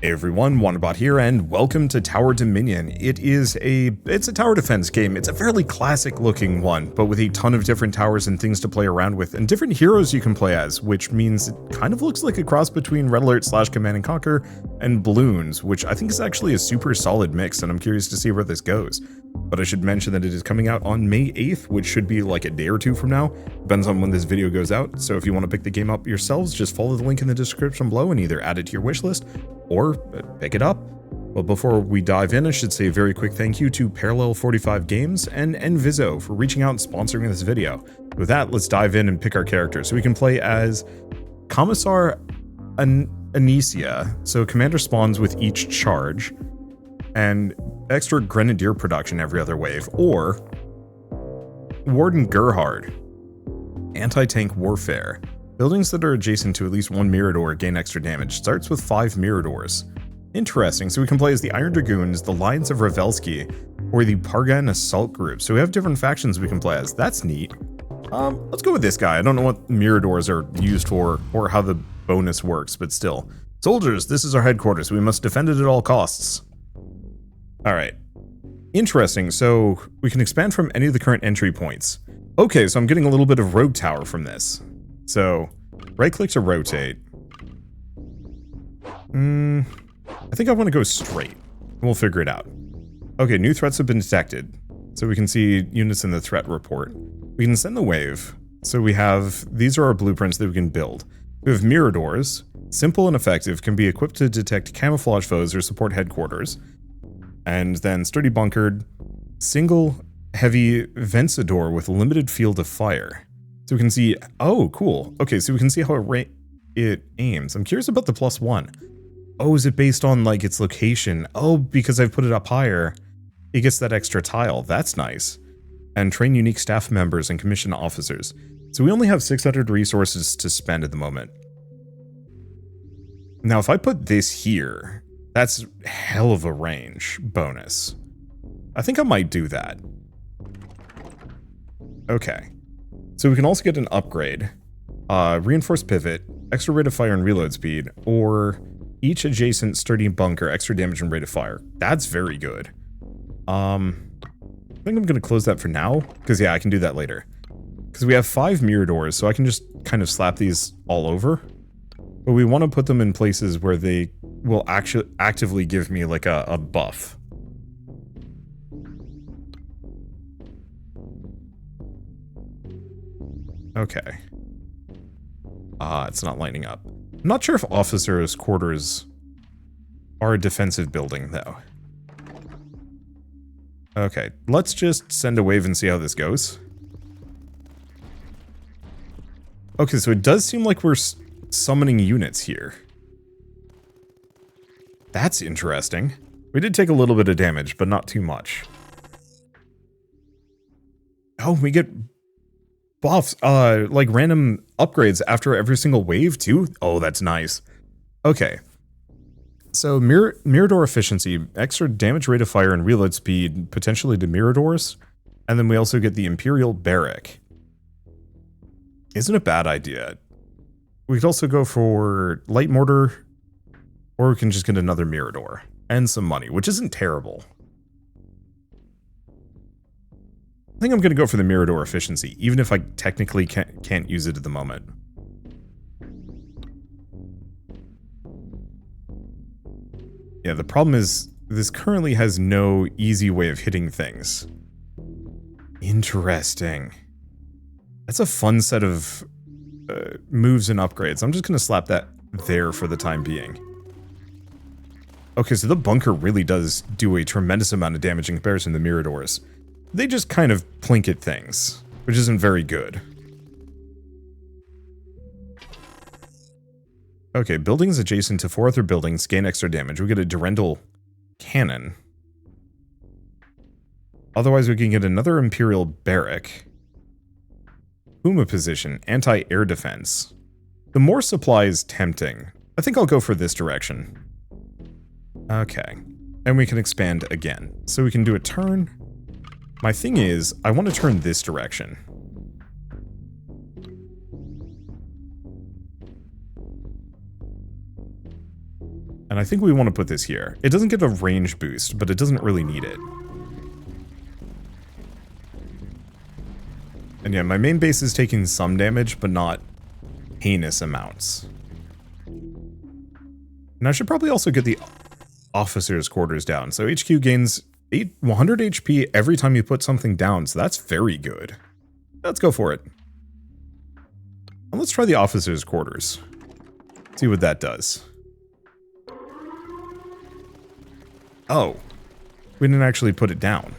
Hey everyone, Wanderbot here, and welcome to Tower Dominion. It's a tower defense game. It's a fairly classic looking one, but with a ton of different towers and things to play around with, and different heroes you can play as, which means it kind of looks like a cross between Red Alert / Command and Conquer and Bloons, which I think is actually a super solid mix, and I'm curious to see where this goes. But I should mention that it is coming out on May 8th, which should be like a day or two from now. Depends on when this video goes out, so if you want to pick the game up yourselves, just follow the link in the description below and either add it to your wishlist or pick it up. But before we dive in, I should say a very quick thank you to Parallel 45 Games and Enviso for reaching out and sponsoring this video. With that, let's dive in and pick our characters. So we can play as Commissar Anicia. So commander spawns with each charge, and extra grenadier production every other wave, or Warden Gerhard, anti-tank warfare. Buildings that are adjacent to at least one Mirador gain extra damage. Starts with 5 Miradors. Interesting, so we can play as the Iron Dragoons, the Lions of Ravelsky, or the Pargan Assault Group. So we have different factions we can play as. That's neat. Let's go with this guy. I don't know what Miradors are used for or how the bonus works, but still. Soldiers, this is our headquarters. We must defend it at all costs. Alright. Interesting, so we can expand from any of the current entry points. Okay, so I'm getting a little bit of Rogue Tower from this. So, right-click to rotate. I think I want to go straight. We'll figure it out. Okay, new threats have been detected. So we can see units in the threat report. We can send the wave. So we have, these are our blueprints that we can build. We have Miradors. Simple and effective, can be equipped to detect camouflage foes or support headquarters. And then sturdy bunkered, single heavy Vencedor with limited field of fire. So we can see, oh, cool. Okay, so we can see how it aims. I'm curious about the +1. Oh, is it based on, like, its location? Oh, because I've put it up higher, it gets that extra tile. That's nice. And train unique staff members and commission officers. So we only have 600 resources to spend at the moment. Now, if I put this here, that's hell of a range bonus. I think I might do that. Okay. So we can also get an upgrade, reinforced pivot, extra rate of fire and reload speed, or each adjacent sturdy bunker, extra damage and rate of fire. That's very good. I think I'm going to close that for now, because yeah, I can do that later. Because we have 5 Miradors, so I can just kind of slap these all over. But we want to put them in places where they will actually actively give me like a buff. Okay. It's not lining up. I'm not sure if officers' quarters are a defensive building, though. Okay, let's just send a wave and see how this goes. Okay, so it does seem like we're summoning units here. That's interesting. We did take a little bit of damage, but not too much. Oh, we get buffs, like random upgrades after every single wave too? Oh, that's nice. Okay. So Mirador efficiency, extra damage rate of fire and reload speed, potentially to Miradors. And then we also get the Imperial Barrack. Isn't a bad idea. We could also go for light mortar, or we can just get another Mirador and some money, which isn't terrible. I think I'm going to go for the Mirador efficiency, even if I technically can't use it at the moment. Yeah, the problem is this currently has no easy way of hitting things. Interesting. That's a fun set of moves and upgrades. I'm just going to slap that there for the time being. Okay, so the bunker really does do a tremendous amount of damage in comparison to the Miradors. They just kind of plink at things, which isn't very good. Okay, buildings adjacent to 4 other buildings gain extra damage. We get a Durendal cannon. Otherwise, we can get another Imperial Barrack. Puma position, anti-air defense. The more supply is tempting. I think I'll go for this direction. Okay, and we can expand again. So we can do a turn. My thing is, I want to turn this direction. And I think we want to put this here. It doesn't get a range boost, but it doesn't really need it. And yeah, my main base is taking some damage, but not heinous amounts. And I should probably also get the officers' quarters down. So HQ gains 100 HP every time you put something down, so that's very good. Let's go for it. And let's try the officers' quarters. See what that does. Oh, we didn't actually put it down.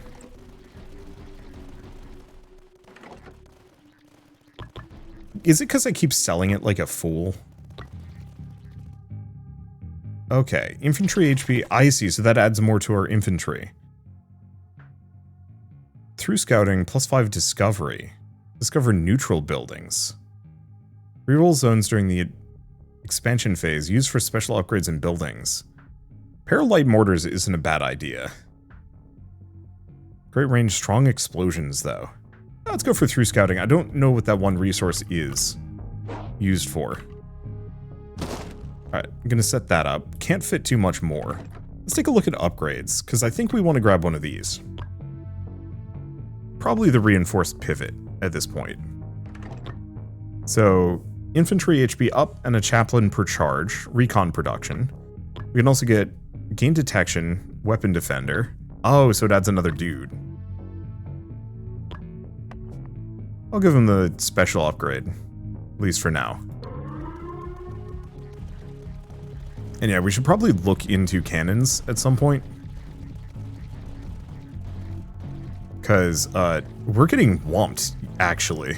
Is it because I keep selling it like a fool? Okay, infantry HP, I see, so that adds more to our infantry. Through scouting, +5 discovery. Discover neutral buildings. Reroll zones during the expansion phase, used for special upgrades in buildings. Pair of light mortars isn't a bad idea. Great range, strong explosions, though. Let's go for through scouting. I don't know what that one resource is used for. Alright, I'm gonna set that up. Can't fit too much more. Let's take a look at upgrades, because I think we want to grab one of these. Probably the reinforced pivot at this point. So, infantry HP up and a chaplain per charge, recon production. We can also get gain detection, weapon defender. Oh, so it adds another dude. I'll give him the special upgrade, at least for now. And yeah, we should probably look into cannons at some point. Because, we're getting whomped, actually.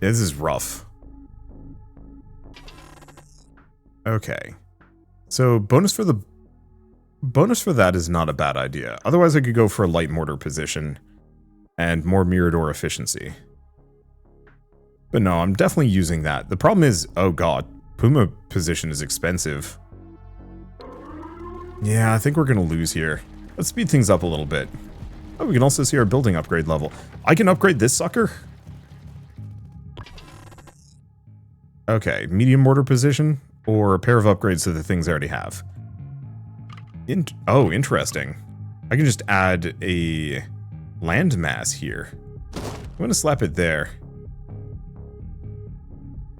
This is rough. Okay. So, bonus for that is not a bad idea. Otherwise, I could go for a light mortar position and more Mirador efficiency. But no, I'm definitely using that. The problem is, oh god, Puma position is expensive. Yeah, I think we're going to lose here. Let's speed things up a little bit. Oh, we can also see our building upgrade level. I can upgrade this sucker? Okay, medium mortar position, or a pair of upgrades to the things I already have. Oh, interesting. I can just add a landmass here. I'm going to slap it there.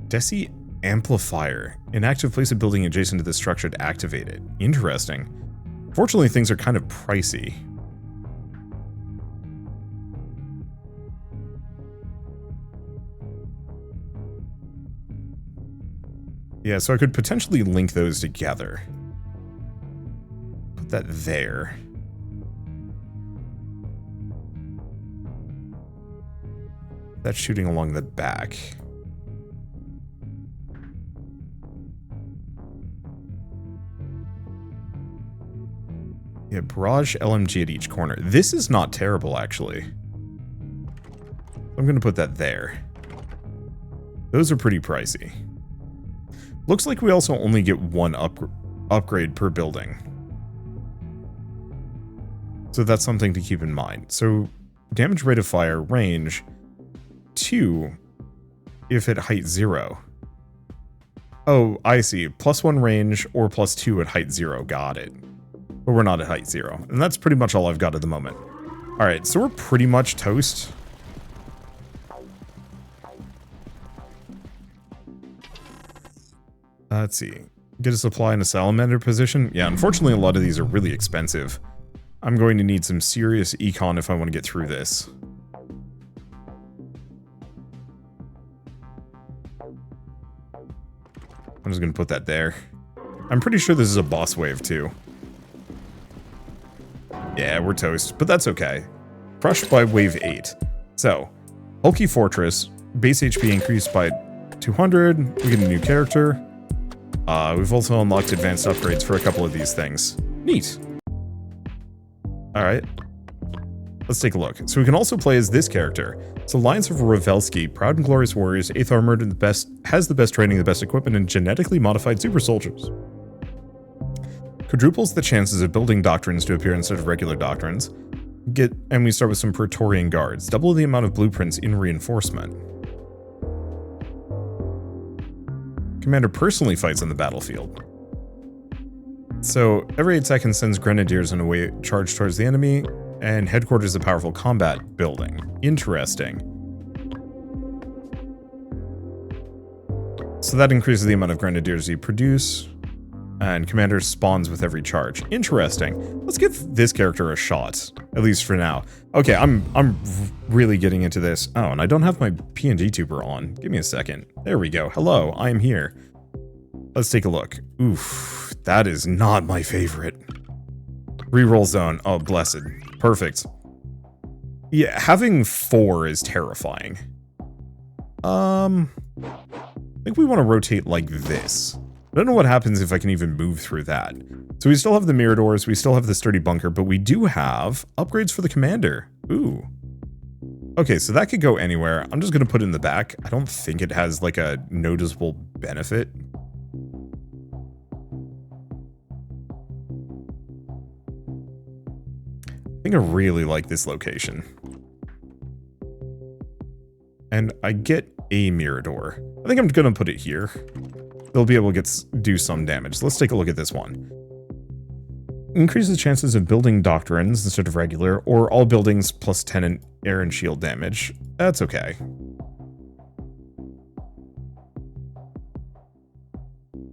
Desi Amplifier. Inactive, place a building adjacent to the structure to activate it. Interesting. Fortunately, things are kind of pricey. Yeah, so I could potentially link those together. Put that there. That's shooting along the back. Yeah, barrage LMG at each corner. This is not terrible, actually. I'm going to put that there. Those are pretty pricey. Looks like we also only get one upgrade per building. So that's something to keep in mind. So, damage rate of fire, range, 2 if at height 0. Oh, I see. +1 range or +2 at height 0. Got it. But we're not at height 0. And that's pretty much all I've got at the moment. Alright, so we're pretty much toast. Let's see. Get a supply in a salamander position? Yeah, unfortunately a lot of these are really expensive. I'm going to need some serious econ if I want to get through this. I'm just going to put that there. I'm pretty sure this is a boss wave too. Yeah, we're toast, but that's okay. Crushed by wave 8. So, Hulky Fortress, base HP increased by 200, we get a new character. We've also unlocked advanced upgrades for a couple of these things. Neat. Alright. Let's take a look. So we can also play as this character. It's Alliance of Ravelski, proud and glorious warriors, 8th armored, and has the best training, the best equipment, and genetically modified super soldiers. Quadruples the chances of building doctrines to appear instead of regular doctrines. And we start with some Praetorian guards. Double the amount of blueprints in reinforcement. Commander personally fights on the battlefield. So every 8 seconds sends grenadiers in a way charge towards the enemy, and headquarters a powerful combat building. Interesting. So that increases the amount of grenadiers you produce, and commander spawns with every charge. Interesting. Let's give this character a shot, at least for now. Okay, I'm really getting into this. Oh, and I don't have my PNG tuber on. Give me a second. There we go. Hello, I am here. Let's take a look. Oof, that is not my favorite. Reroll zone. Oh, blessed. Perfect. Yeah, having 4 is terrifying. I think we want to rotate like this. I don't know what happens if I can even move through that. So we still have the mirror doors, we still have the sturdy bunker, but we do have upgrades for the commander. Ooh. Okay, so that could go anywhere. I'm just going to put it in the back. I don't think it has like a noticeable benefit. I think I really like this location. And I get a mirror door. I think I'm going to put it here. They'll be able to do some damage. Let's take a look at this one. Increases chances of building doctrines instead of regular, or all buildings plus 10 in air and shield damage. That's okay.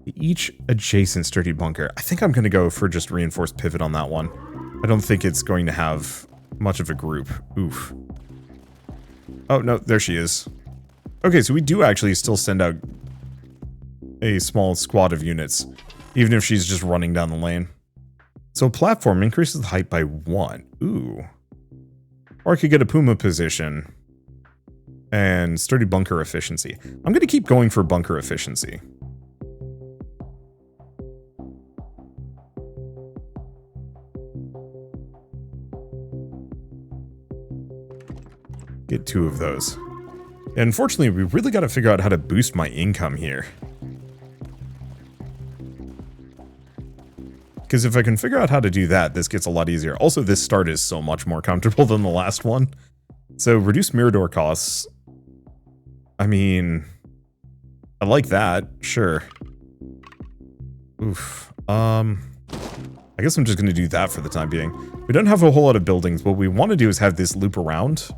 Each adjacent sturdy bunker. I think I'm going to go for just reinforced pivot on that one. I don't think it's going to have much of a group. Oof. Oh, no, there she is. Okay, so we do actually still send out a small squad of units, even if she's just running down the lane. So platform increases the height by 1. Ooh. Or I could get a Puma position and sturdy bunker efficiency. I'm going to keep going for bunker efficiency. Get 2 of those. And unfortunately, we really got to figure out how to boost my income here. Because if I can figure out how to do that, this gets a lot easier. Also, this start is so much more comfortable than the last one. So, reduce mirror door costs. I mean, I like that. Sure. Oof. I guess I'm just going to do that for the time being. We don't have a whole lot of buildings. What we want to do is have this loop around.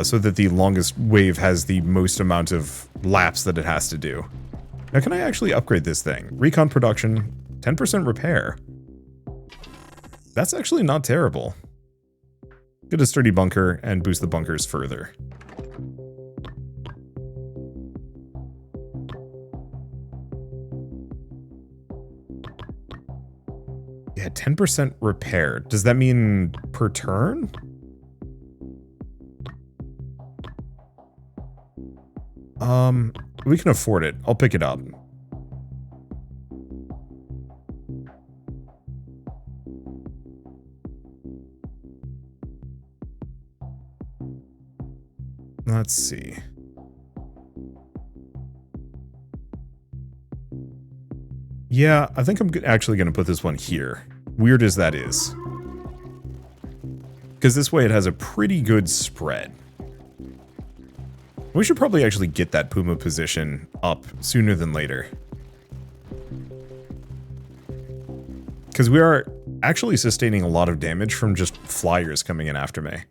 So that the longest wave has the most amount of laps that it has to do. Now, can I actually upgrade this thing? Recon production, 10% repair. That's actually not terrible. Get a sturdy bunker and boost the bunkers further. Yeah, 10% repair. Does that mean per turn? We can afford it. I'll pick it up. Let's see. Yeah, I think I'm actually going to put this one here. Weird as that is. Because this way it has a pretty good spread. We should probably actually get that Puma position up sooner than later. Because we are actually sustaining a lot of damage from just flyers coming in after me.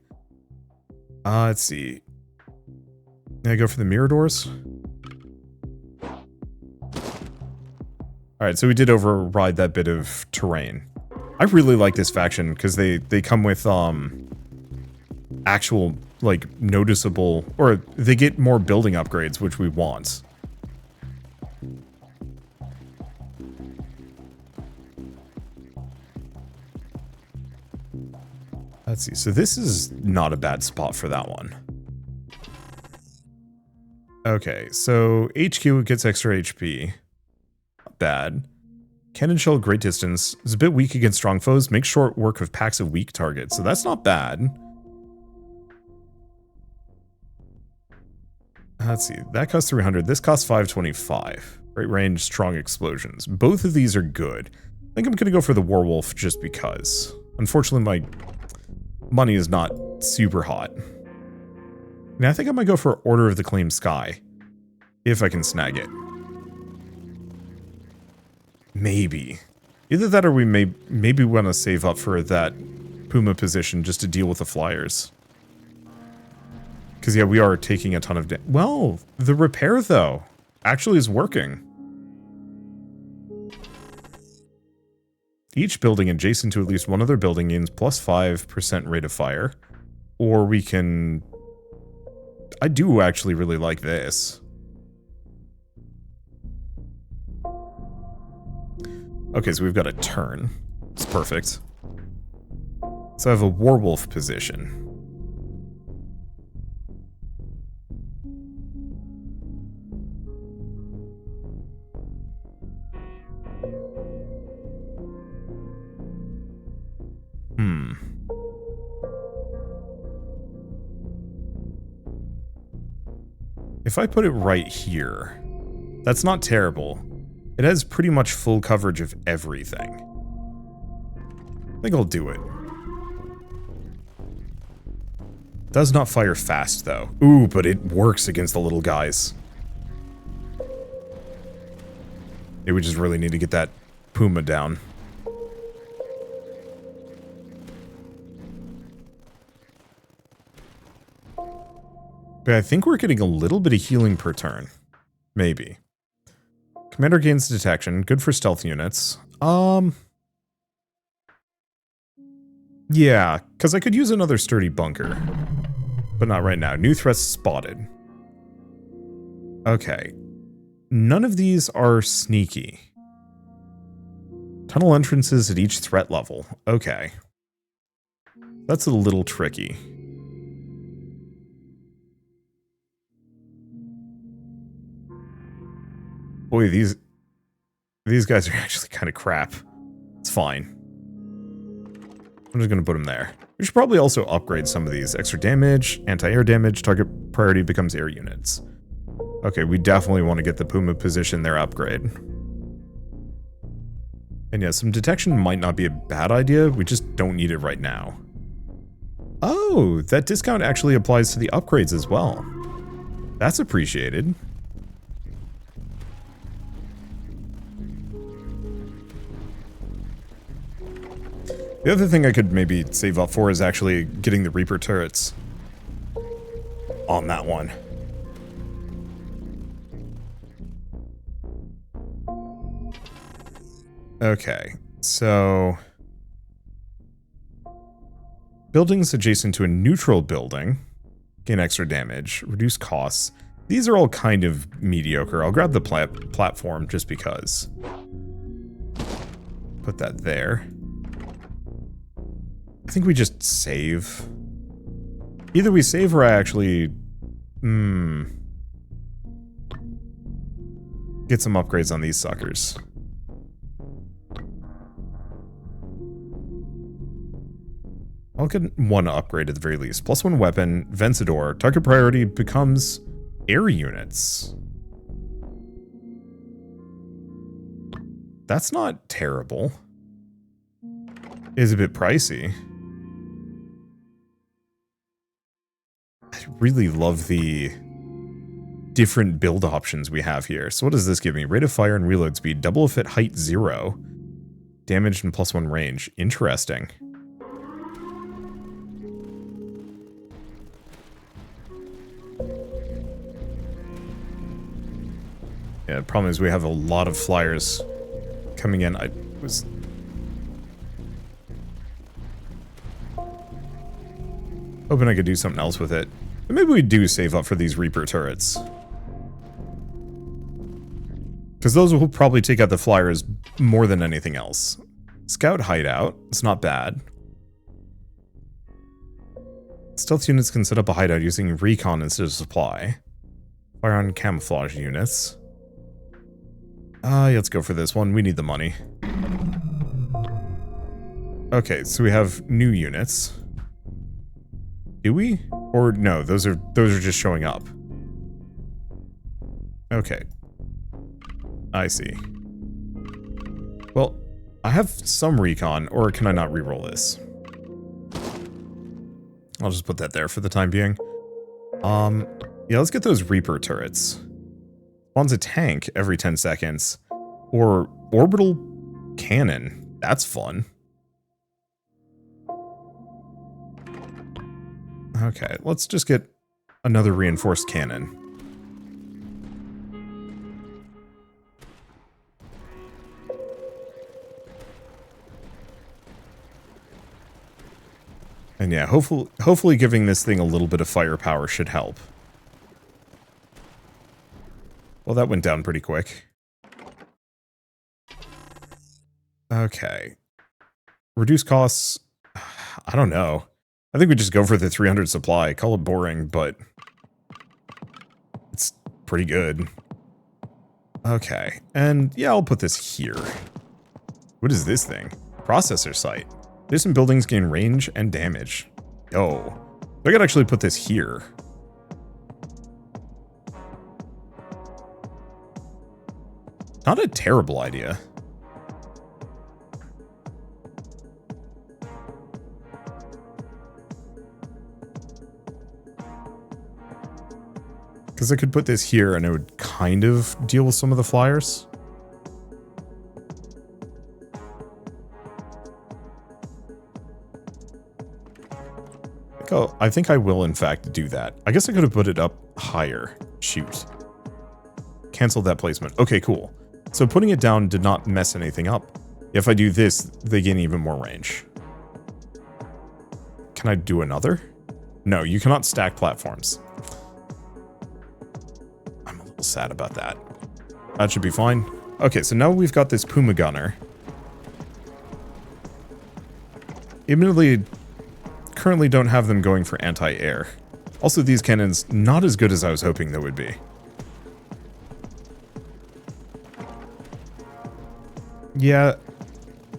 Let's see. Can I go for the mirror doors? Alright, so we did override that bit of terrain. I really like this faction because they come with actual, like, noticeable, or they get more building upgrades, which we want. Let's see, so this is not a bad spot for that one. Okay, so HQ gets extra HP. Not bad. Cannon shell great distance. Is a bit weak against strong foes. Makes short work of packs of weak targets, so that's not bad. Let's see, that costs 300. This costs 525. Great range, strong explosions. Both of these are good. I think I'm going to go for the Warwolf just because. Unfortunately, my money is not super hot. Now, I think I might go for Order of the Claimed Sky, if I can snag it. Maybe. Either that or we maybe want to save up for that Puma position just to deal with the flyers. Because, yeah, we are taking a ton of well, the repair, though, actually is working. Each building adjacent to at least one other building gains plus 5% rate of fire. Or we can... I do actually really like this. Okay, so we've got a turn. It's perfect. So I have a werewolf position. If I put it right here, that's not terrible. It has pretty much full coverage of everything. I think I'll do it. Does not fire fast, though. Ooh, but it works against the little guys. Yeah, we just really need to get that Puma down. But I think we're getting a little bit of healing per turn. Maybe. Commander gains detection. Good for stealth units. Yeah, because I could use another sturdy bunker. But not right now. New threats spotted. Okay. None of these are sneaky. Tunnel entrances at each threat level. Okay. That's a little tricky. Boy, these guys are actually kind of crap. It's fine. I'm just going to put them there. We should probably also upgrade some of these. Extra damage, anti-air damage, target priority becomes air units. Okay, we definitely want to get the Puma position there upgrade. And yeah, some detection might not be a bad idea. We just don't need it right now. Oh, that discount actually applies to the upgrades as well. That's appreciated. The other thing I could maybe save up for is actually getting the Reaper turrets on that one. Okay, so... buildings adjacent to a neutral building gain extra damage, reduce costs. These are all kind of mediocre. I'll grab the platform just because. Put that there. I think we just save. Either we save or I actually... get some upgrades on these suckers. I'll get one upgrade at the very least. Plus one weapon, Vencedor. Target priority becomes air units. That's not terrible. It is a bit pricey. I really love the different build options we have here. So what does this give me? Rate of fire and reload speed. Double if at height 0. Damage and +1 range. Interesting. Yeah, the problem is we have a lot of flyers coming in. I was... hoping I could do something else with it. But maybe we do save up for these Reaper turrets. Because those will probably take out the flyers more than anything else. Scout hideout. It's not bad. Stealth units can set up a hideout using recon instead of supply. Fire on camouflage units. Yeah, let's go for this one. We need the money. Okay, so we have new units. Do we? Or no, those are just showing up. Okay. I see. Well, I have some recon, or can I not reroll this? I'll just put that there for the time being. Yeah, let's get those Reaper turrets. Spawns a tank every 10 seconds. Or orbital cannon. That's fun. Okay, let's just get another reinforced cannon. And yeah, hopefully giving this thing a little bit of firepower should help. Well, that went down pretty quick. Okay. Reduce costs. I don't know. I think we just go for the 300 supply. Call it boring, but it's pretty good. Okay. And yeah, I'll put this here. What is this thing? Processor site. Distant buildings gain range and damage. Oh. I could actually put this here. Not a terrible idea. Because I could put this here and it would kind of deal with some of the flyers. I think I will, in fact, do that. I guess I could have put it up higher. Shoot. Cancel that placement. Okay, cool. So putting it down did not mess anything up. If I do this, they gain even more range. Can I do another? No, you cannot stack platforms. I'm a little sad about that. That should be fine. Okay, so now we've got this Puma Gunner. Admittedly, currently don't have them going for anti-air. Also, these cannons, not as good as I was hoping they would be. Yeah.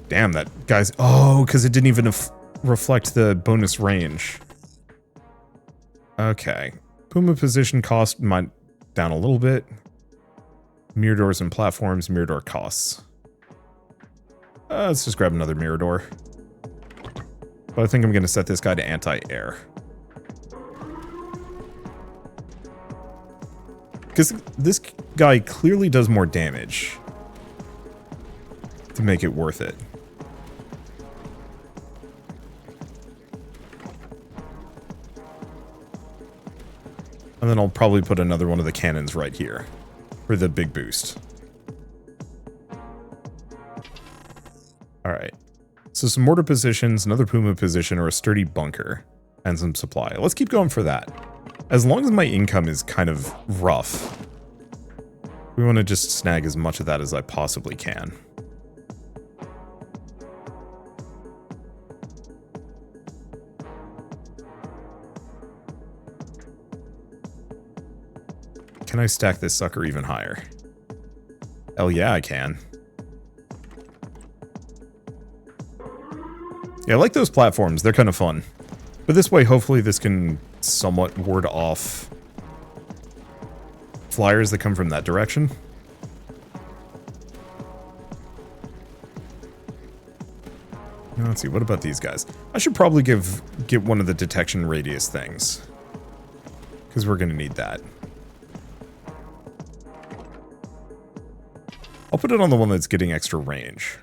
Damn, that guy's... Oh, because it didn't even reflect the bonus range. Okay. Puma position cost might down a little bit. Mirror doors and platforms, mirror door costs. Let's just grab another mirror door. But I think I'm going to set this guy to anti-air. Because this guy clearly does more damage. To make it worth it. And then I'll probably put another one of the cannons right here. For the big boost. Alright. So some mortar positions, another Puma position, or a sturdy bunker. And some supply. Let's keep going for that. As long as my income is kind of rough. We want to just snag as much of that as I possibly can. Can I stack this sucker even higher? Hell yeah, I can. Yeah, I like those platforms. They're kind of fun. But this way, hopefully this can somewhat ward off flyers that come from that direction. Now, let's see, what about these guys? I should probably get one of the detection radius things. Because we're going to need that. I'll put it on the one that's getting extra range.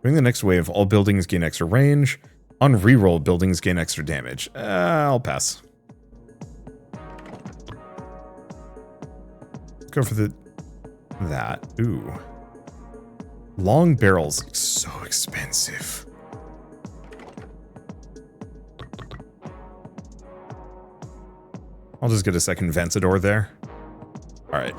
During the next wave, all buildings gain extra range. On reroll, buildings gain extra damage. I'll pass. Let's go for that. Ooh. Long barrels. So expensive. I'll just get a second Vencedor there. Alright.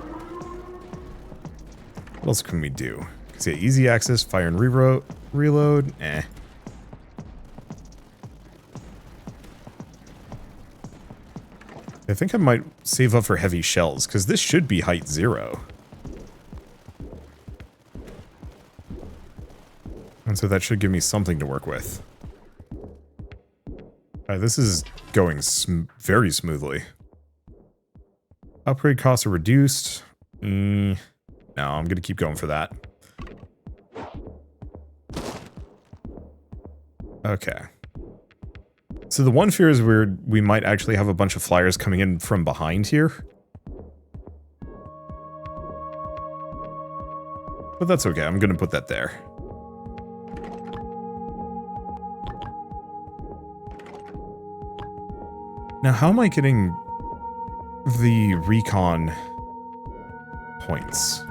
What else can we do? See, easy access, fire and reload. Eh. I think I might save up for heavy shells, because this should be height 0. And so that should give me something to work with. Alright, this is going very smoothly. Upgrade costs are reduced. No, I'm going to keep going for that. Okay. So the one fear is we might actually have a bunch of flyers coming in from behind here. But that's okay, I'm gonna put that there. Now, how am I getting the recon points?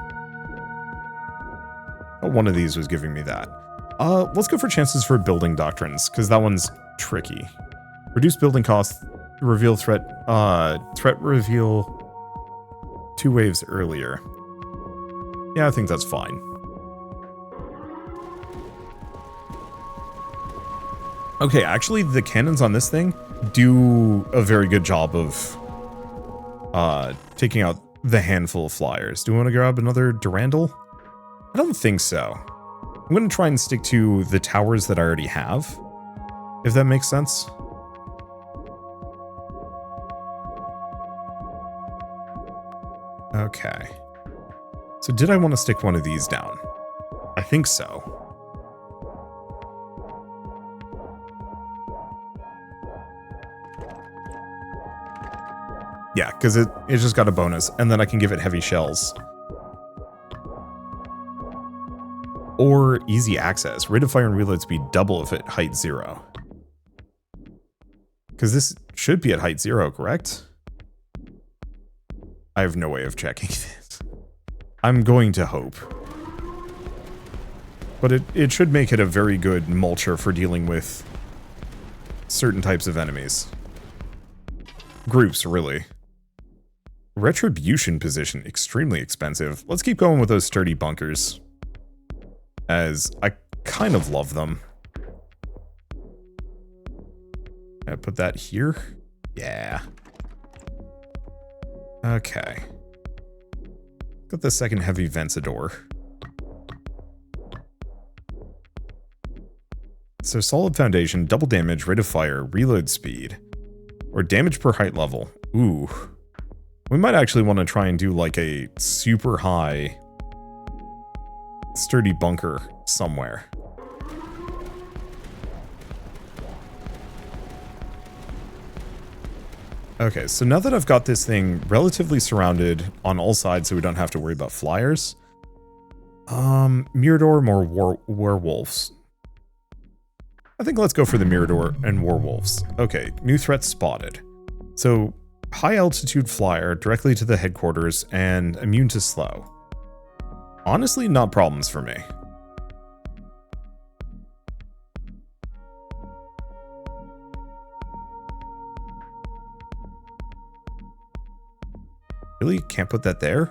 Oh, one of these was giving me that. Let's go for chances for building doctrines, because that one's tricky. Reduce building costs, reveal threat reveal 2 waves earlier. Yeah, I think that's fine. Okay, actually, the cannons on this thing do a very good job of taking out the handful of flyers. Do we want to grab another Durandal? I don't think so. I'm going to try and stick to the towers that I already have, if that makes sense. Okay. So did I want to stick one of these down? I think so. Yeah, because it just got a bonus, and then I can give it heavy shells. Or easy access. Rate of fire and reload speed double if at height 0. Because this should be at height 0, correct? I have no way of checking this. I'm going to hope. But it should make it a very good mulcher for dealing with certain types of enemies. Groups, really. Retribution position, extremely expensive. Let's keep going with those sturdy bunkers, as I kind of love them. Can I put that here? Yeah. Okay. Got the second heavy Vencedor. So solid foundation, double damage, rate of fire, reload speed, or damage per height level. Ooh. We might actually want to try and do like a super high sturdy bunker somewhere. Okay, so now that I've got this thing relatively surrounded on all sides so we don't have to worry about flyers. Mirador, more werewolves. I think let's go for the Mirador and werewolves. Okay, new threats spotted. So, high altitude flyer directly to the headquarters and immune to slow. Honestly, not problems for me. Really? Can't put that there?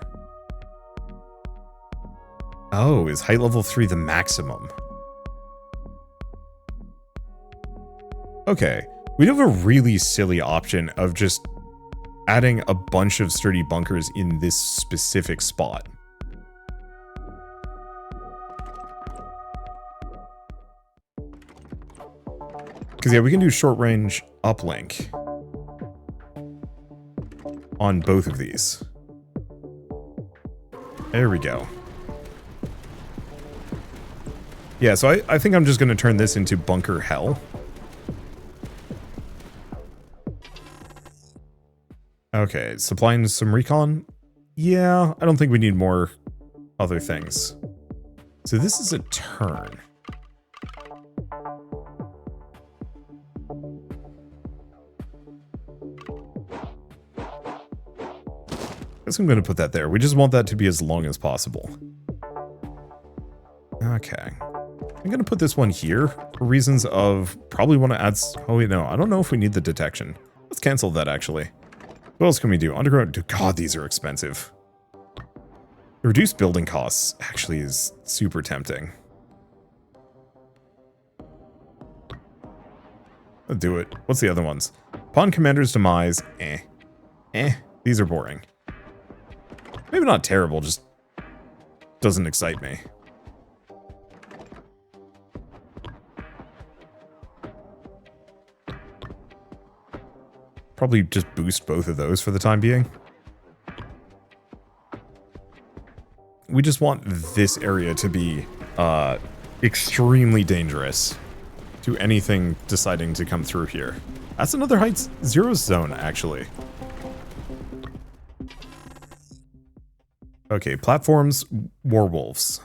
Oh, is height level 3 the maximum? Okay, we have a really silly option of just adding a bunch of sturdy bunkers in this specific spot. Because yeah, we can do short range uplink on both of these. There we go. Yeah, so I think I'm just going to turn this into bunker hell. Okay, supplying some recon? Yeah, I don't think we need more other things. So this is a turn. I guess I'm going to put that there. We just want that to be as long as possible. Okay. I'm going to put this one here for reasons of probably want to add... Oh, wait, no. I don't know if we need the detection. Let's cancel that, actually. What else can we do? Underground... God, these are expensive. Reduced building costs actually is super tempting. Let's do it. What's the other ones? Pawn Commander's Demise. These are boring. Maybe not terrible, just doesn't excite me. Probably just boost both of those for the time being. We just want this area to be extremely dangerous to anything deciding to come through here. That's another height 0 zone, actually. Okay, platforms, werewolves.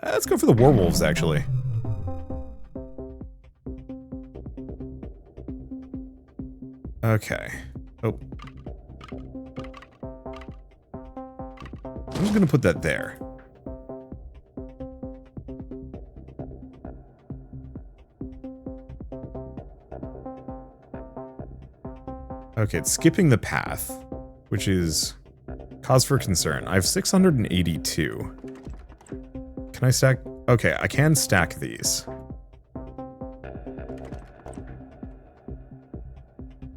Let's go for the werewolves, actually. Okay. Oh. I'm just gonna put that there. Okay, it's skipping the path, which is cause for concern. I have 682. Can I stack? Okay, I can stack these.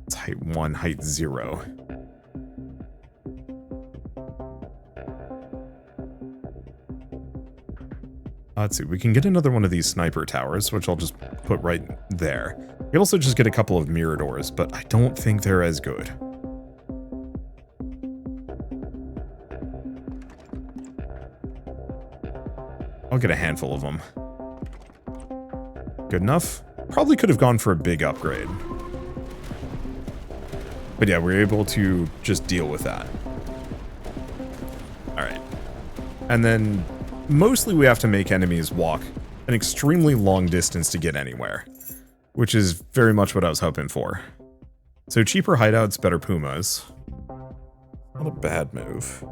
It's height 1, height 0. Let's see, we can get another one of these sniper towers, which I'll just put right there. We can also just get a couple of miradors, but I don't think they're as good. I'll get a handful of them. Good enough? Probably could have gone for a big upgrade. But yeah, we're able to just deal with that. Alright. And then, mostly we have to make enemies walk an extremely long distance to get anywhere. Which is very much what I was hoping for. So cheaper hideouts, better pumas. Not a bad move.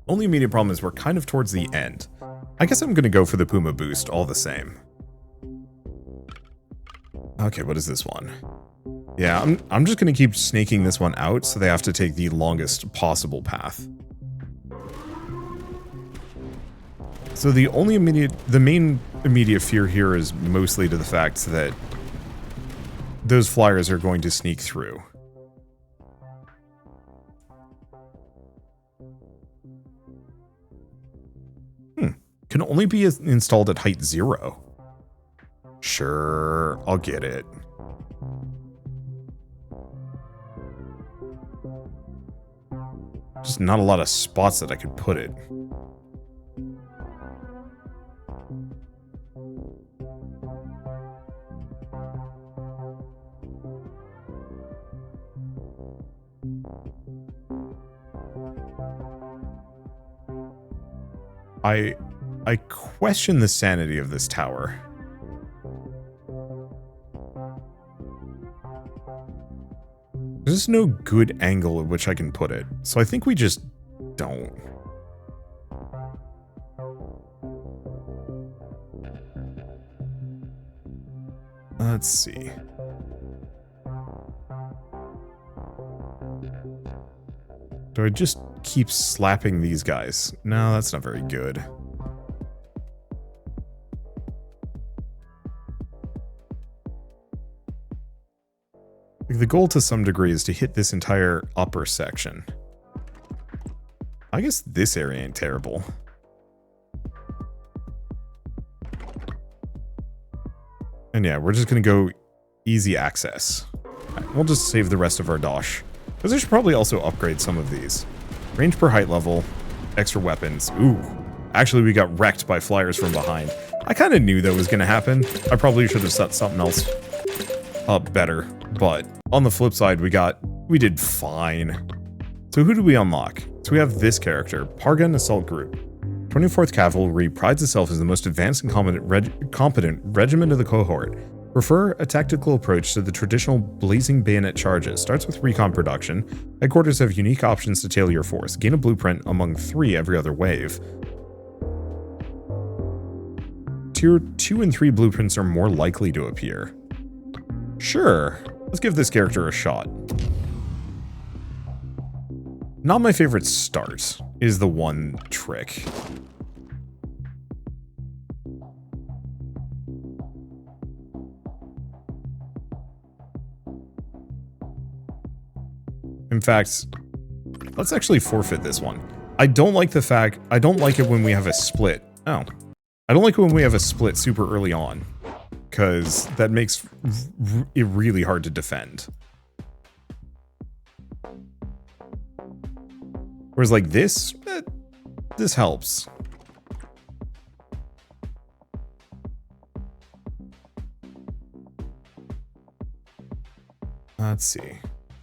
Only immediate problem is we're kind of towards the end. I guess I'm going to go for the puma boost all the same. Okay, what is this one? Yeah, I'm just going to keep snaking this one out so they have to take the longest possible path. So the main immediate fear here is mostly to the fact that those flyers are going to sneak through. Can only be installed at height 0. Sure, I'll get it. Just not a lot of spots that I could put it. I question the sanity of this tower. There's no good angle at which I can put it, so I think we just don't. Let's see. Do I just keep slapping these guys? No, that's not very good. The goal to some degree is to hit this entire upper section. I guess this area ain't terrible. And yeah, we're just gonna go easy access. Right, we'll just save the rest of our dosh. Because I should probably also upgrade some of these. Range per height level, extra weapons. Ooh, actually we got wrecked by flyers from behind. I kind of knew that was gonna happen. I probably should have set something else up better. But on the flip side, we did fine. So who do we unlock? So we have this character, Pargan Assault Group. 24th Cavalry prides itself as the most advanced and competent regiment of the cohort. Prefer a tactical approach to the traditional blazing bayonet charges. Starts with recon production. Headquarters have unique options to tailor your force. Gain a blueprint among 3 every other wave. Tier 2 and 3 blueprints are more likely to appear. Sure, let's give this character a shot. Not my favorite start is the one trick. In fact, let's actually forfeit this one. I don't like it when we have a split. Oh. I don't like it when we have a split super early on. Because that makes it really hard to defend. Whereas like this, this helps. Let's see.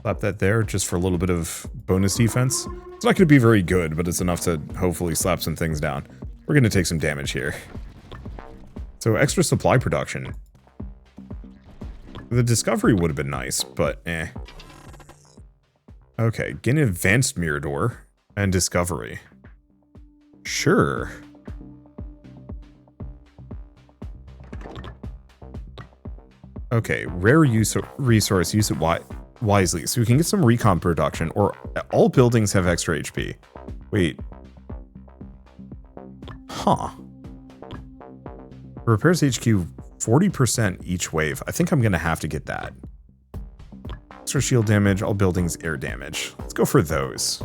Slap that there just for a little bit of bonus defense. It's not going to be very good, but it's enough to hopefully slap some things down. We're going to take some damage here. So extra supply production. The discovery would have been nice, but eh. Okay, gain advanced mirror door and discovery. Sure. Okay, rare resource, use it wisely. So we can get some recon production, or all buildings have extra HP. Wait. Huh. Repairs HQ 40% each wave. I think I'm going to have to get that. Extra shield damage, all buildings air damage. Let's go for those.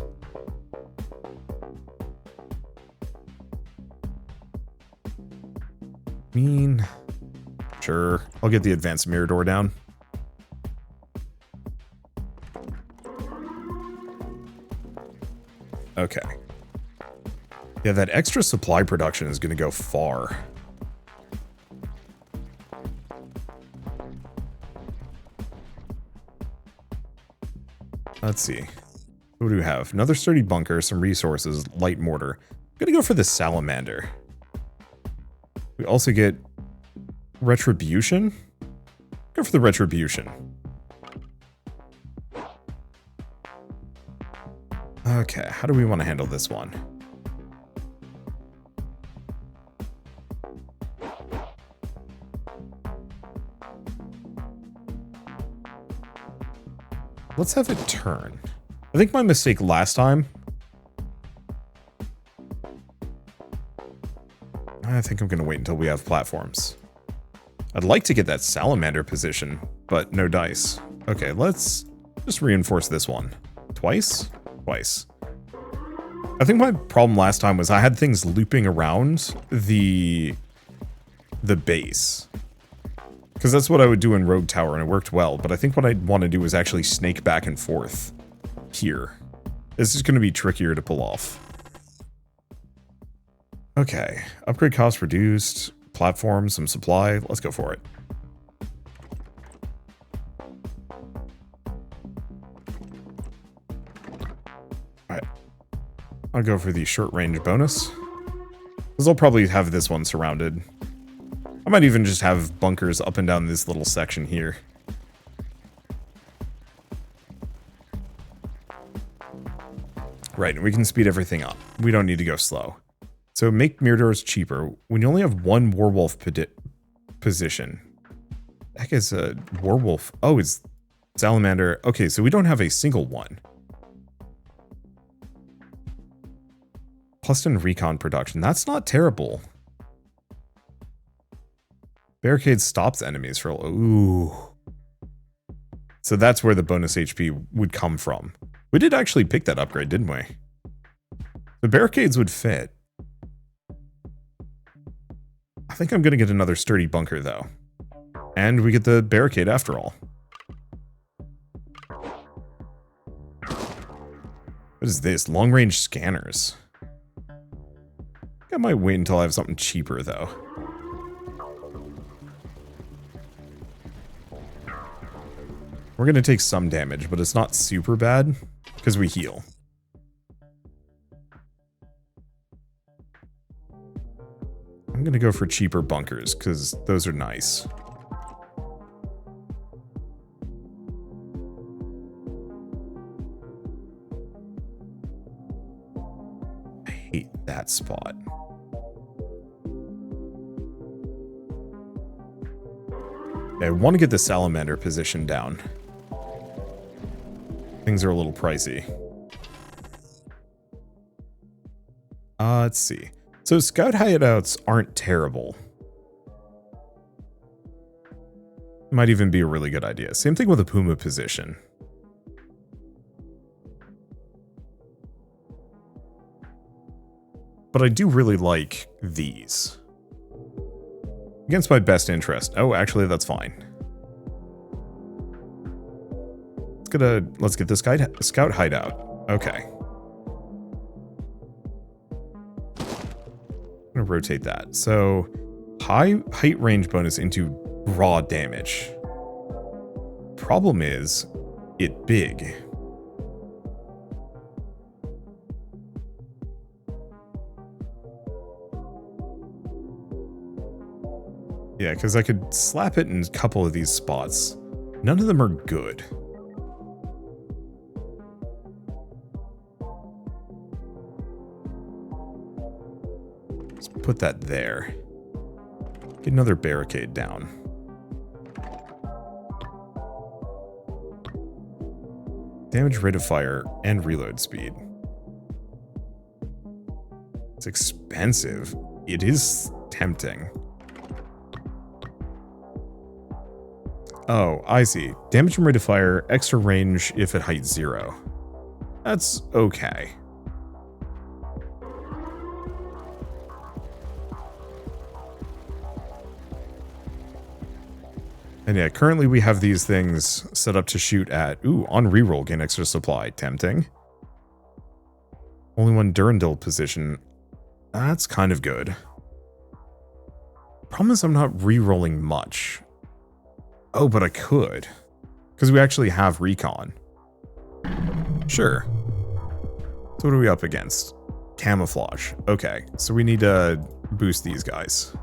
Sure. I'll get the advanced mirror door down. Okay. Yeah, that extra supply production is going to go far. Let's see. What do we have? Another sturdy bunker, some resources, light mortar. I'm going to go for the salamander. We also get retribution. Go for the retribution. Okay, how do we want to handle this one? Let's have it turn. I think my mistake last time. I think I'm going to wait until we have platforms. I'd like to get that salamander position, but no dice. Okay, let's just reinforce this one. Twice? Twice. I think my problem last time was I had things looping around the base. Because that's what I would do in Rogue Tower, and it worked well. But I think what I'd want to do is actually snake back and forth here. This is going to be trickier to pull off. Okay, upgrade cost reduced, platform, some supply. Let's go for it. Alright. I'll go for the short range bonus. Because I'll probably have this one surrounded. I might even just have bunkers up and down this little section here. Right, and we can speed everything up. We don't need to go slow. So make mirror doors cheaper. When you only have one werewolf position. The heck is a werewolf? Oh, it's salamander. Okay, so we don't have a single one. Plus 10 recon production. That's not terrible. Barricade stops enemies for... Ooh. So that's where the bonus HP would come from. We did actually pick that upgrade, didn't we? The barricades would fit. I think I'm going to get another sturdy bunker, though. And we get the barricade after all. What is this? Long-range scanners. I might wait until I have something cheaper, though. We're going to take some damage, but it's not super bad, because we heal. I'm going to go for cheaper bunkers, because those are nice. I hate that spot. Okay, I want to get the salamander position down. Things are a little pricey. Let's see. So scout hideouts aren't terrible. Might even be a really good idea. Same thing with a Puma position. But I do really like these. Against my best interest. Oh, actually, that's fine. Let's get this scout hideout. Okay. I'm gonna rotate that. So height range bonus into raw damage. Problem is, it big. Yeah, because I could slap it in a couple of these spots. None of them are good. Let's put that there. Get another barricade down. Damage rate of fire and reload speed. It's expensive. It is tempting. Oh, I see. Damage from rate of fire, extra range if at height 0. That's okay. And yeah, currently we have these things set up to shoot at... Ooh, on reroll, gain extra supply. Tempting. Only one Durandal position. That's kind of good. Problem is I'm not rerolling much. Oh, but I could. Because we actually have recon. Sure. So what are we up against? Camouflage. Okay, so we need to boost these guys.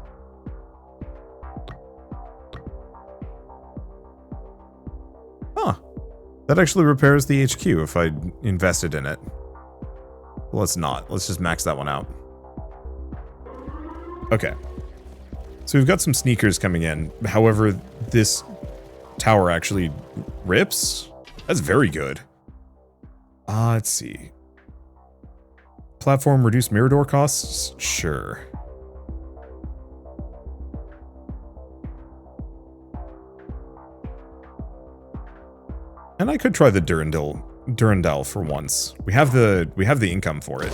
Huh. That actually repairs the HQ if I invested in it. Well, let's not. Let's just max that one out. Okay. So we've got some sneakers coming in. However, this tower actually rips. That's very good. Let's see. Platform reduce mirror door costs? Sure. And I could try the Durandal for once. We have the income for it.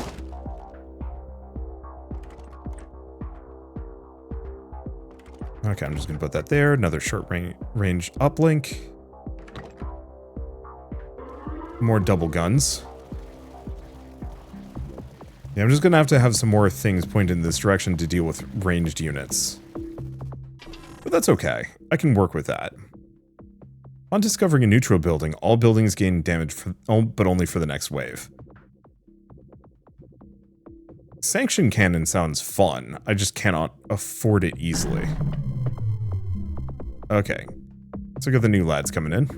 Okay, I'm just gonna put that there. Another short range uplink. More double guns. Yeah, I'm just gonna have to have some more things pointed in this direction to deal with ranged units. But that's okay. I can work with that. On discovering a neutral building, all buildings gain damage, but only for the next wave. Sanction cannon sounds fun. I just cannot afford it easily. Okay. Let's look at the new lads coming in.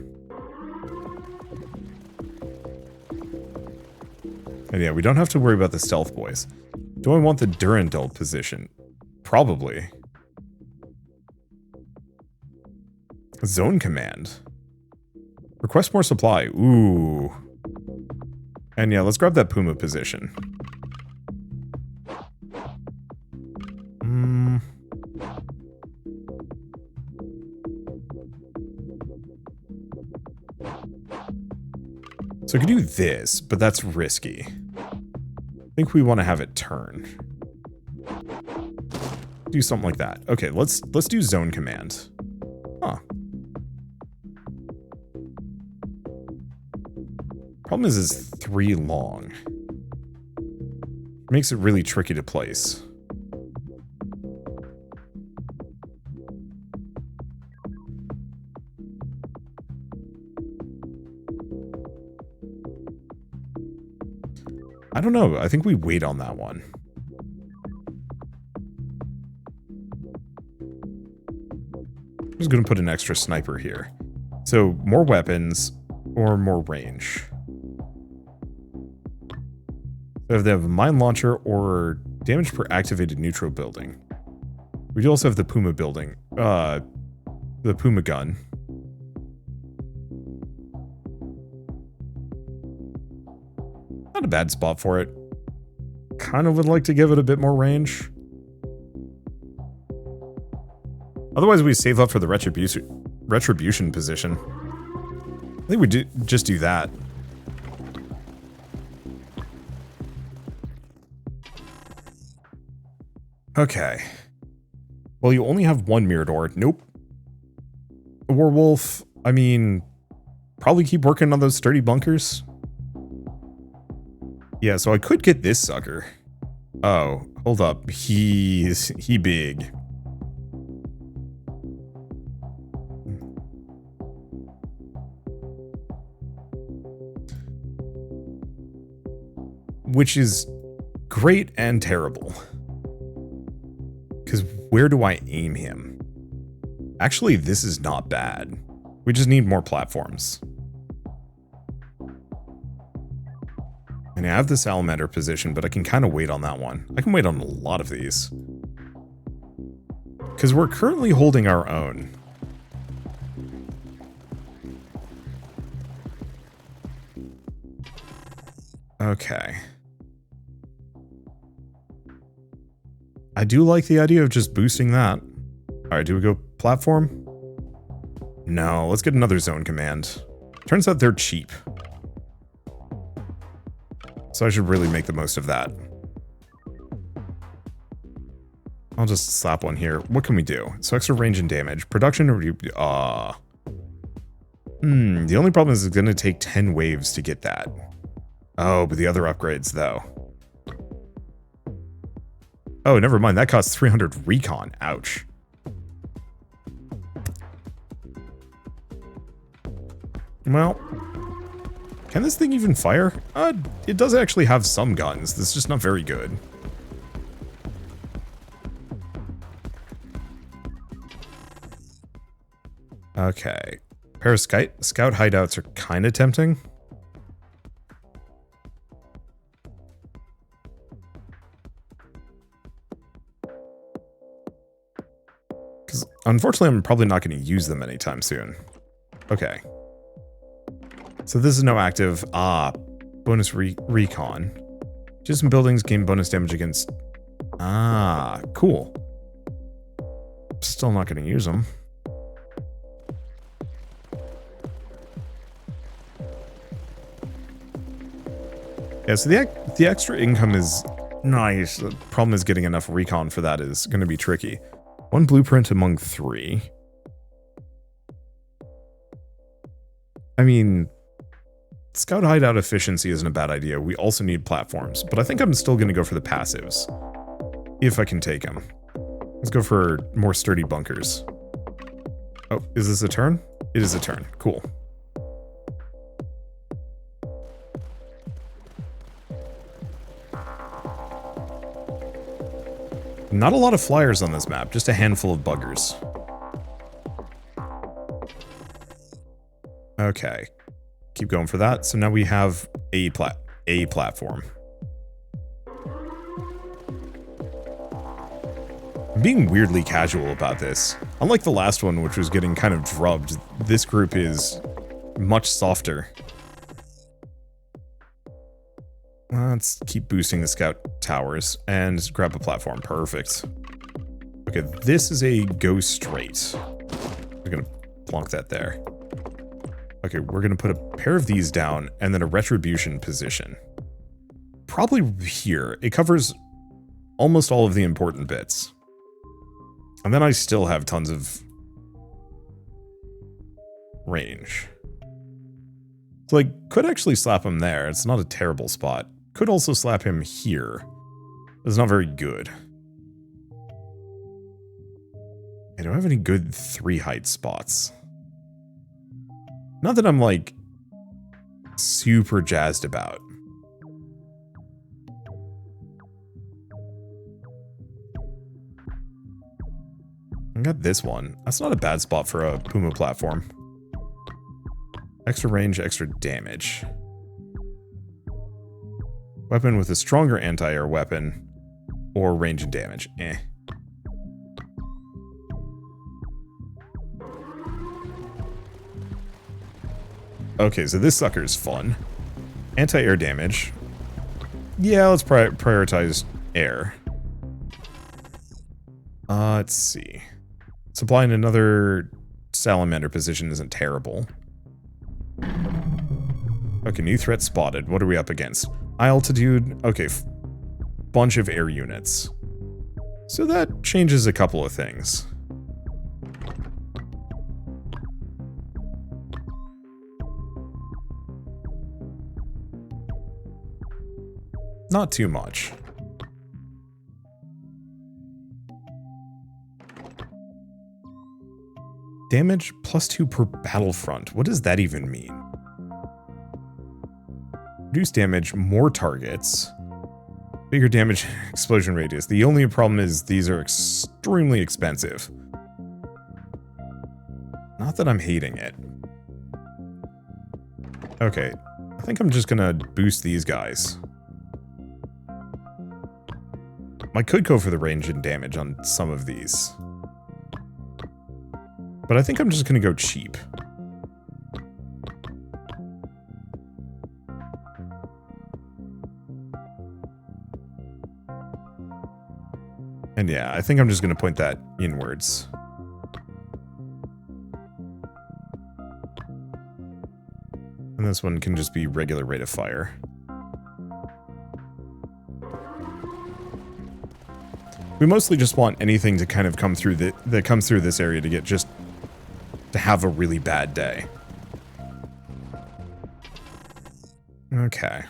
And yeah, we don't have to worry about the stealth boys. Do I want the Durandal position? Probably. Zone command. Request more supply. Ooh. And yeah, let's grab that Puma position. So I could do this, but that's risky. I think we want to have it turn. Do something like that. Okay, let's do zone command. Huh. Problem is it's 3 long. Makes it really tricky to place. I don't know. I think we wait on that one. I'm just going to put an extra sniper here. So more weapons or more range. So if they have a mine launcher or damage per activated neutral building. We do also have the Puma building. The Puma gun. Not a bad spot for it. Kind of would like to give it a bit more range. Otherwise, we save up for the retribution position. I think we just do that. Okay. Well, you only have one mirror door. Nope. A werewolf. I mean, probably keep working on those sturdy bunkers. Yeah, so I could get this sucker. Oh, hold up. He big. which is great and terrible. Because where do I aim him? Actually, this is not bad. We just need more platforms. And I have the salamander position, but I can kind of wait on that one. I can wait on a lot of these. Because we're currently holding our own. Okay. I do like the idea of just boosting that. Alright, do we go platform? No, let's get another zone command. Turns out they're cheap. So I should really make the most of that. I'll just slap one here. What can we do? So extra range and damage. Production or... the only problem is it's going to take 10 waves to get that. Oh, but the other upgrades, though. Oh, never mind. That costs 300 recon. Ouch. Well... Can this thing even fire? It does actually have some guns. It's just not very good. Okay. Pair of scout hideouts are kind of tempting. Because unfortunately, I'm probably not going to use them anytime soon. Okay. So this is no active. Bonus recon. Just some buildings gain bonus damage against... cool. Still not going to use them. Yeah, so the extra income is nice. The problem is getting enough recon for that is going to be tricky. 1 blueprint among 3. I mean... Scout hideout efficiency isn't a bad idea. We also need platforms, but I think I'm still going to go for the passives. If I can take them. Let's go for more sturdy bunkers. Oh, is this a turn? It is a turn. Cool. Not a lot of flyers on this map, just a handful of buggers. Okay. Keep going for that. So now we have a platform. I'm being weirdly casual about this. Unlike the last one, which was getting kind of drubbed, this group is much softer. Let's keep boosting the scout towers and grab a platform. Perfect. Okay, this is a go straight. We're gonna plonk that there. Okay, we're going to put a pair of these down and then a retribution position. Probably here. It covers almost all of the important bits. And then I still have tons of range. So I could actually slap him there. It's not a terrible spot. Could also slap him here. It's not very good. I don't have any good 3 height spots. Not that I'm, like, super jazzed about. I got this one. That's not a bad spot for a Puma platform. Extra range, extra damage. Weapon with a stronger anti-air weapon. Or range and damage. Eh. Okay, so this sucker's fun. Anti-air damage. Yeah, let's prioritize air. Let's see. Supplying another salamander position isn't terrible. Okay, new threat spotted. What are we up against? High altitude. Okay, bunch of air units. So that changes a couple of things. Not too much. Damage +2 per battlefront. What does that even mean? Reduce damage, more targets. Bigger damage explosion radius. The only problem is these are extremely expensive. Not that I'm hating it. Okay, I think I'm just gonna boost these guys. I could go for the range and damage on some of these. But I think I'm just gonna go cheap. And yeah, I think I'm just gonna point that inwards. And this one can just be regular rate of fire. We mostly just want anything to kind of come through that comes through this area to get just to have a really bad day. Okay.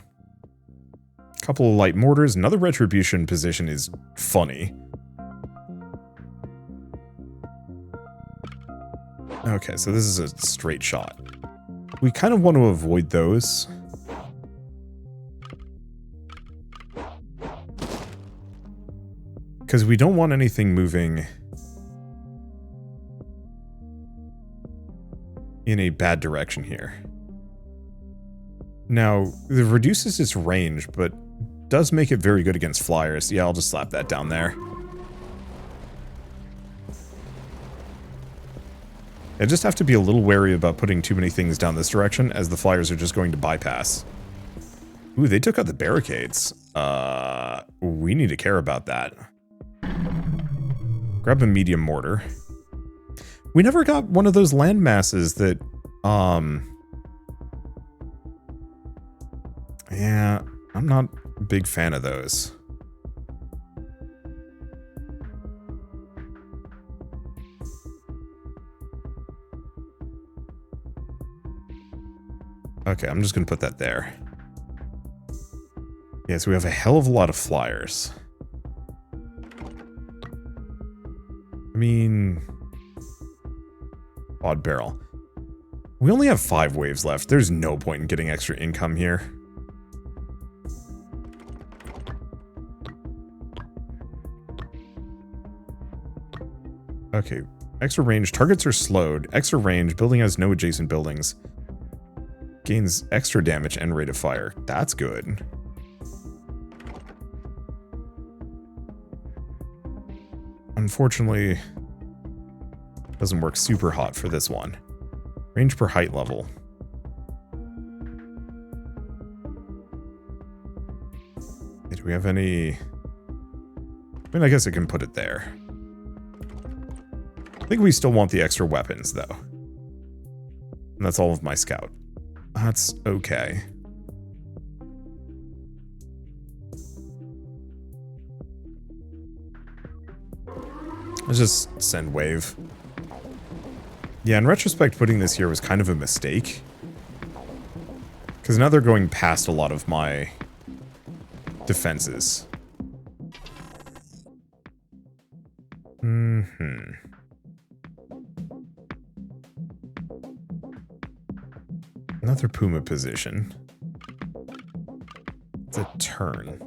Couple of light mortars. Another retribution position is funny. Okay, so this is a straight shot. We kind of want to avoid those. Because we don't want anything moving in a bad direction here. Now, it reduces its range, but does make it very good against flyers. Yeah, I'll just slap that down there. I just have to be a little wary about putting too many things down this direction, as the flyers are just going to bypass. Ooh, they took out the barricades. We need to care about that. Grab a medium mortar. We never got one of those land masses that, yeah, I'm not a big fan of those. Okay, I'm just gonna put that there. Yeah, so we have a hell of a lot of flyers. I mean, odd barrel. We only have 5 waves left. There's no point in getting extra income here. Okay, extra range. Targets are slowed. Extra range. Building has no adjacent buildings. Gains extra damage and rate of fire. That's good. Unfortunately, doesn't work super hot for this one. Range per height level. Do we have any... I mean, I guess I can put it there. I think we still want the extra weapons, though. And that's all of my scout. That's okay. Let's just send wave. Yeah, in retrospect, putting this here was kind of a mistake. Because now they're going past a lot of my defenses. Another Puma position. It's a turn.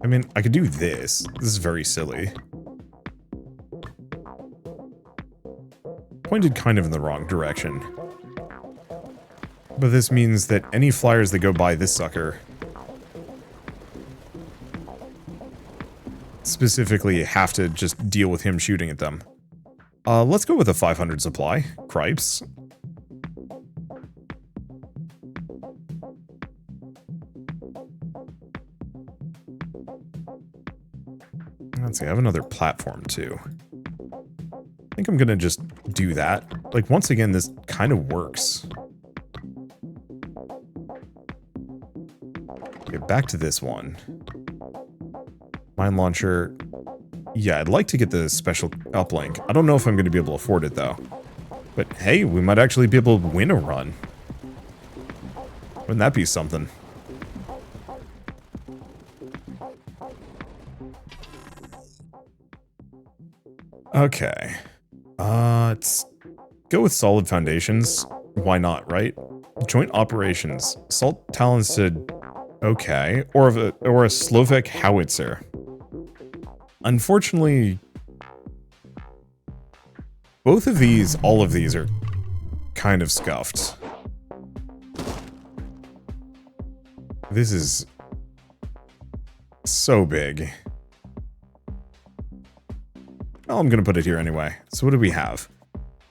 I mean, I could do this. This is very silly. Pointed kind of in the wrong direction. But this means that any flyers that go by this sucker specifically have to just deal with him shooting at them. Let's go with a 500 supply. Cripes. Let's see, I have another platform too. I think I'm gonna just do that. Like, once again, this kind of works. Okay, back to this one. Mine launcher. Yeah, I'd like to get the special uplink. I don't know if I'm going to be able to afford it, though. But hey, we might actually be able to win a run. Wouldn't that be something? Okay. It's go with solid foundations. Why not, right? Joint operations. Assault talented. Okay. Or a Slovak howitzer. Unfortunately, both of these, all of these are kind of scuffed. This is so big. Well, I'm gonna put it here anyway. So what do we have?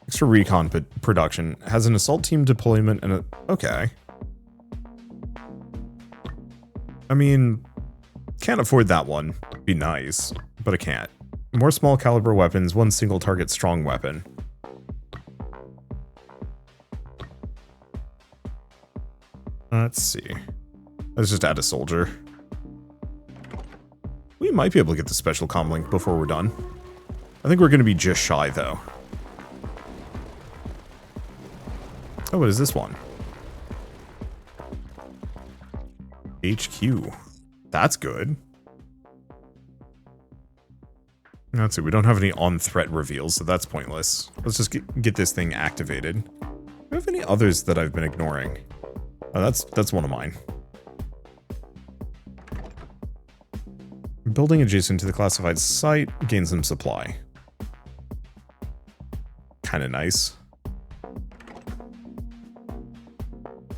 Extra recon production. Has an assault team deployment and a... Okay. I mean, can't afford that one. Be nice, but I can't. More small caliber weapons, one single target strong weapon. Let's see. Let's just add a soldier. We might be able to get the special comm link before we're done. I think we're going to be just shy, though. Oh, what is this one? HQ. That's good. Let's see, we don't have any on-threat reveals, so that's pointless. Let's just get this thing activated. Do I have any others that I've been ignoring? Oh, that's one of mine. Building adjacent to the classified site, gain some supply. Kind of nice.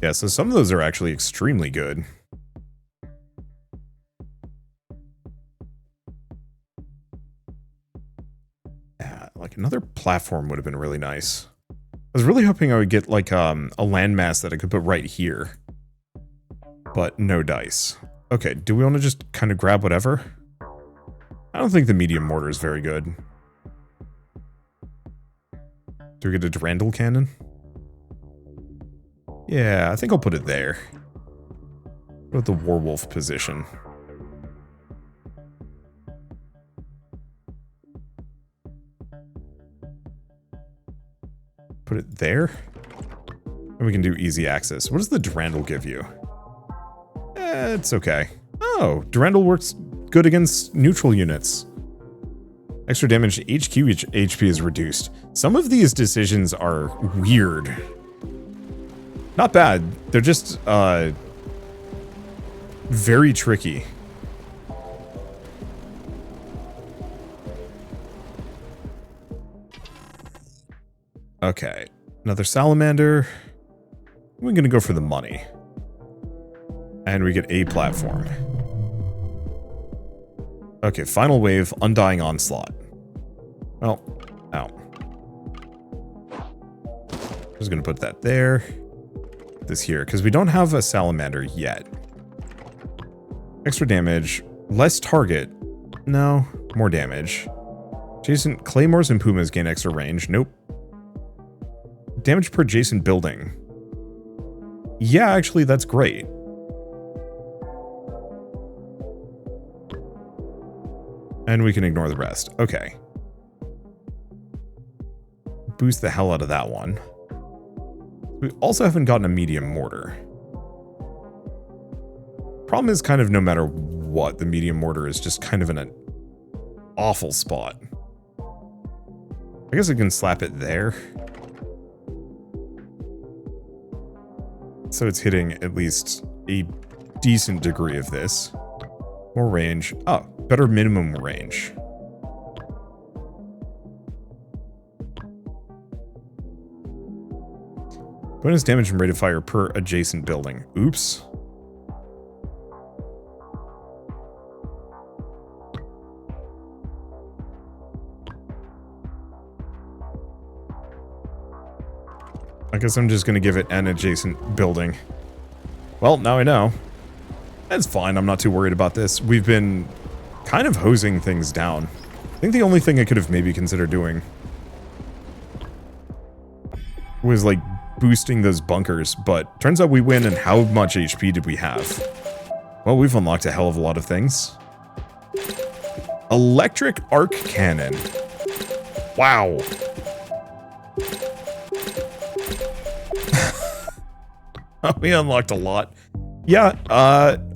Yeah, so some of those are actually extremely good. Yeah, like another platform would have been really nice. I was really hoping I would get like a landmass that I could put right here. But no dice. Okay, do we want to just kind of grab whatever? I don't think the medium mortar is very good. Do we get a Durandal cannon? Yeah, I think I'll put it there. What about the Warwolf position? Put it there? And we can do easy access. What does the Durandal give you? It's okay. Oh, Durandal works good against neutral units. Extra damage to HQ HP is reduced. Some of these decisions are weird. Not bad. They're just, very tricky. Okay. Another salamander. We're gonna go for the money. And we get a platform. Okay, final wave, Undying Onslaught. Well, ow. Just gonna put that there. Put this here, because we don't have a salamander yet. Extra damage, less target. No, more damage. Adjacent claymores and pumas gain extra range. Nope. Damage per adjacent building. Yeah, actually, that's great. And we can ignore the rest. Okay. Boost the hell out of that one. We also haven't gotten a medium mortar. Problem is kind of no matter what, the medium mortar is just kind of in an awful spot. I guess I can slap it there. So it's hitting at least a decent degree of this. More range. Oh, better minimum range. Bonus damage and rate of fire per adjacent building. Oops. I guess I'm just going to give it an adjacent building. Well, now I know. That's fine, I'm not too worried about this. We've been kind of hosing things down. I think the only thing I could have maybe considered doing was like boosting those bunkers, but turns out we win, and how much HP did we have? Well, we've unlocked a hell of a lot of things. Electric arc cannon. Wow. We unlocked a lot. Yeah,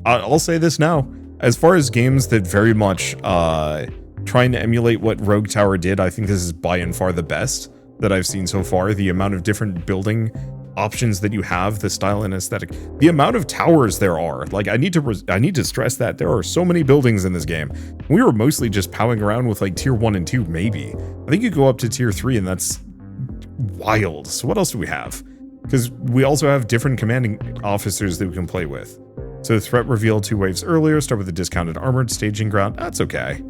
I'll say this now. As far as games that very much trying to emulate what Rogue Tower did, I think this is by and far the best. that I've seen so far. The amount of different building options that you have, the style and aesthetic, the amount of towers there are. Like, I need to stress that there are so many buildings in this game. We were mostly just powing around with like tier 1 and 2, maybe. I think you go up to tier 3 and that's wild. So what else do we have? Because we also have different commanding officers that we can play with. So threat reveal 2 waves earlier, start with a discounted armored staging ground. That's okay.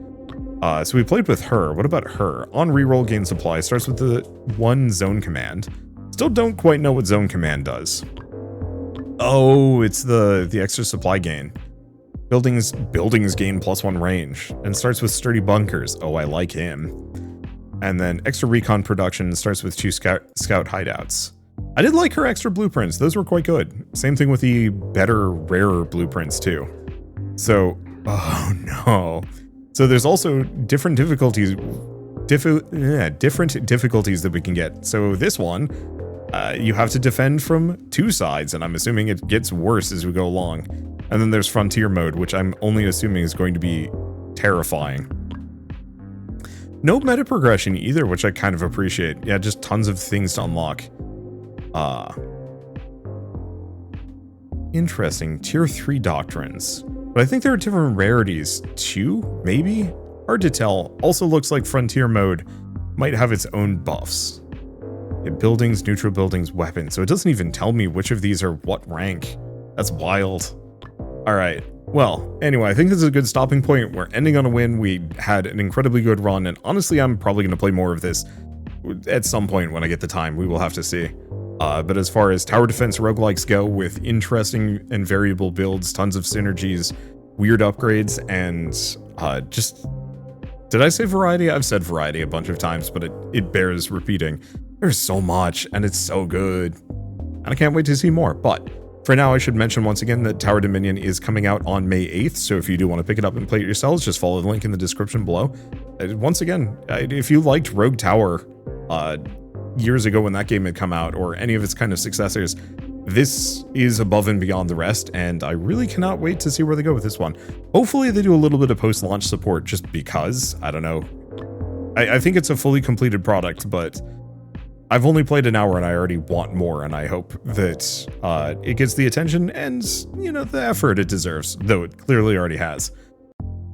So we played with her. What about her? On reroll, gain supply. Starts with the 1 zone command. Still don't quite know what zone command does. Oh, it's the extra supply gain. Buildings gain +1 range. And starts with sturdy bunkers. Oh, I like him. And then extra recon production starts with 2 scout hideouts. I did like her extra blueprints. Those were quite good. Same thing with the better, rarer blueprints too. So, oh no. So there's also different difficulties, different difficulties that we can get. So this one, you have to defend from 2 sides, and I'm assuming it gets worse as we go along. And then there's frontier mode, which I'm only assuming is going to be terrifying. No meta progression either, which I kind of appreciate. Yeah, just tons of things to unlock. Interesting. Tier 3 doctrines. But I think there are different rarities too, maybe? Hard to tell. Also looks like frontier mode might have its own buffs. Buildings, neutral buildings, weapons. So it doesn't even tell me which of these are what rank. That's wild. Alright. Well, anyway, I think this is a good stopping point. We're ending on a win. We had an incredibly good run, and honestly, I'm probably going to play more of this at some point when I get the time. We will have to see. But as far as tower defense roguelikes go, with interesting and variable builds, tons of synergies, weird upgrades, and just... Did I say variety? I've said variety a bunch of times, but it bears repeating. There's so much, and it's so good. And I can't wait to see more. But for now, I should mention once again that Tower Dominion is coming out on May 8th, so if you do want to pick it up and play it yourselves, just follow the link in the description below. Once again, if you liked Rogue Tower years ago when that game had come out, or any of its kind of successors, this is above and beyond the rest, and I really cannot wait to see where they go with this one. Hopefully they do a little bit of post-launch support, just because, I don't know. I think it's a fully completed product, but I've only played an hour and I already want more, and I hope that it gets the attention and, you know, the effort it deserves, though it clearly already has.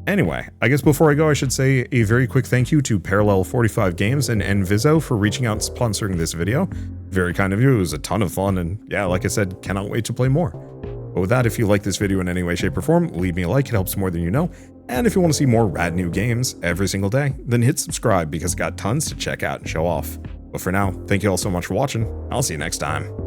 Anyway, I guess before I go, I should say a very quick thank you to Parallel 45 Games and Enviso for reaching out and sponsoring this video. Very kind of you. It was a ton of fun, and yeah, like I said, cannot wait to play more. But with that, if you like this video in any way, shape, or form, leave me a like. It helps more than you know. And if you want to see more rad new games every single day, then hit subscribe, because I got tons to check out and show off. But for now, thank you all so much for watching. I'll see you next time.